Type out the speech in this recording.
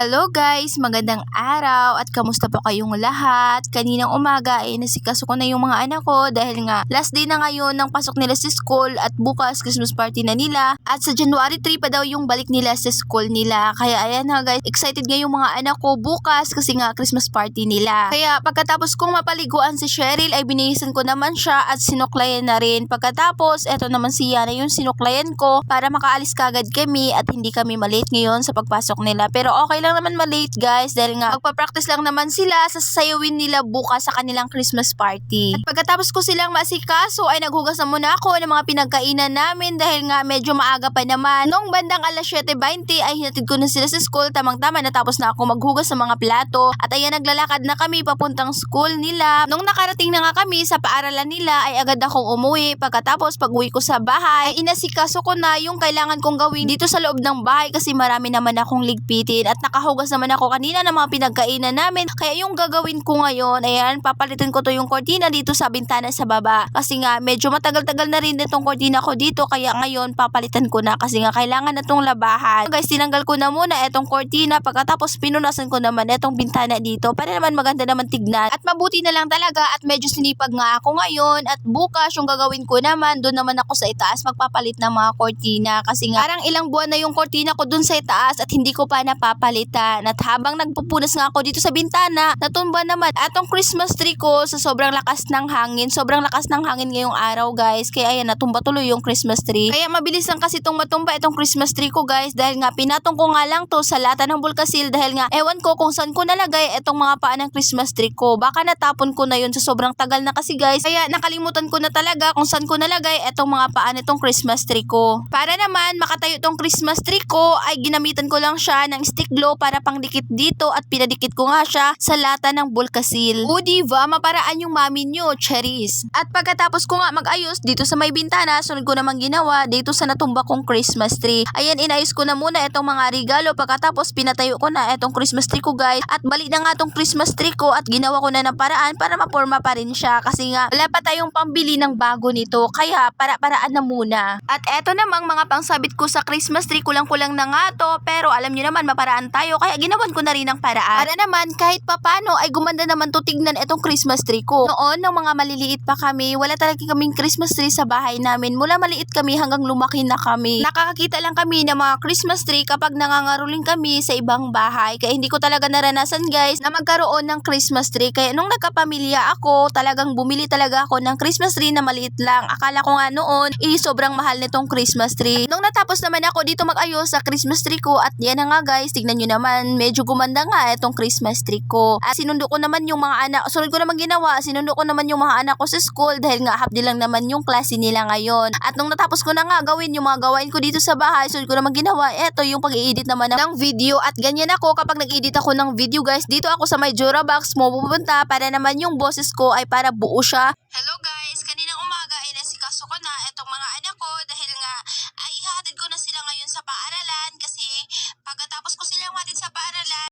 Hello guys, magandang araw at kamusta po kayong lahat? Kaninang umaga ay nasikaso ko na yung mga anak ko dahil nga last day na ngayon ng pasok nila sa school at bukas Christmas party na nila at sa January 3 pa daw yung balik nila sa school nila. Kaya ayan na guys, excited nga yung mga anak ko bukas kasi nga Christmas party nila. Kaya pagkatapos kong mapaliguan si Cheryl ay binihisan ko naman siya at sinuklayan na rin. Pagkatapos eto naman si Yana yung sinuklayan ko para makaalis kagad kami at hindi kami malate ngayon sa pagpasok nila. Pero okay lang naman malate guys dahil nga magpa-practice lang naman sila sa sasayawin nila bukas sa kanilang Christmas party. At pagkatapos ko silang masikaso ay naghugas na muna ako ng mga pinagkainan namin dahil nga medyo maaga pa naman. Noong bandang alas 7:20 ay hinatid ko na sila sa school, tamang-tama natapos na ako maghugas ng mga plato at ayan naglalakad na kami papuntang school nila. Nung nakarating na nga kami sa paaralan nila ay agad akong umuwi. Pagkatapos pag-uwi ko sa bahay ay inasikaso ko na yung kailangan kong gawin dito sa loob ng bahay kasi marami naman akong ligpitin at nakahugas naman ako kanina ng mga pinagkainan namin. Kaya yung gagawin ko ngayon, ayan, papalitin ko to yung kortina dito sa bintana sa baba. Kasi nga, medyo matagal-tagal na rin itong kortina ko dito. Kaya ngayon, papalitan ko na kasi nga kailangan na itong labahan. Guys, tinanggal ko na muna itong kortina. Pagkatapos, pinunasan ko naman itong bintana dito para naman maganda naman tignan. At mabuti na lang talaga at medyo sinipag nga ako ngayon. At bukas, yung gagawin ko naman, doon naman ako sa itaas magpapalit ng mga kortina. Kasi nga, parang ilang buwan na yung kortina ko doon sa itaas at hindi ko pa napapalitan. At habang nagpupunas nga ako dito sa bintana, natumba naman atong Christmas tree ko sa sobrang lakas ng hangin. Sobrang lakas ng hangin ngayong araw guys. Kaya ayan, natumba tuloy yung Christmas tree. Kaya mabilis lang kasi itong matumba itong Christmas tree ko guys. Dahil nga pinatong ko nga lang to sa lata ng Bulkasil. Dahil nga ewan ko kung saan ko nalagay itong mga paa ng Christmas tree ko. Baka natapon ko na yun sa sobrang tagal na kasi guys. Kaya nakalimutan ko na talaga kung saan ko nalagay itong mga paa nitong Christmas tree ko. Para naman makatayo itong Christmas tree ko ay ginamitan ko lang siya ng stick glue para pangdikit dito at pinadikit ko nga siya sa lata ng Bulkasil. O diba, maparaan yung mami nyo, Cheris. At pagkatapos ko nga mag-ayos dito sa may bintana, sunod ko namang ginawa dito sa natumba kong Christmas tree. Ayan, inayos ko na muna itong mga regalo. Pagkatapos pinatayo ko na itong Christmas tree ko guys. At balik na nga itong Christmas tree ko at ginawa ko na ng paraan para maporma pa rin siya. Kasi nga, wala pa tayong pambili ng bago nito. Kaya, para-paraan na muna. At eto namang mga pangsabit ko sa Christmas tree, kulang-kulang na nga to. Pero alam nyo naman, maparaan tayo. Kaya ginawan ko na rin ang paraan. Para naman kahit papano ay gumanda naman to tignan itong Christmas tree ko. Noon, nung mga maliliit pa kami, wala talaga kaming Christmas tree sa bahay namin. Mula maliit kami hanggang lumaki na kami. Nakakakita lang kami ng mga Christmas tree kapag nangangaroling kami sa ibang bahay. Kaya hindi ko talaga naranasan guys na magkaroon ng Christmas tree. Kaya nung nagkapamilya ako, talagang bumili talaga ako ng Christmas tree na maliit lang. Akala ko nga noon, sobrang mahal nitong Christmas tree. Nung natapos naman ako dito mag-ayos sa Christmas tree ko at yan na nga guys, tignan nyo naman, medyo gumanda nga itong Christmas tree ko. At sinundo ko naman yung mga anak, sunod ko naman ginawa, sinundo ko naman yung mga anak ko sa school dahil nga half day lang naman yung klase nila ngayon. At nung natapos ko na nga gawin yung mga gawain ko dito sa bahay, sunod ko naman ginawa, eto yung pag-i-edit naman ng video. At ganyan ako kapag nag-edit ako ng video guys, dito ako sa may Jura Box mo pupunta para naman yung boses ko ay para buo siya. Hello guys!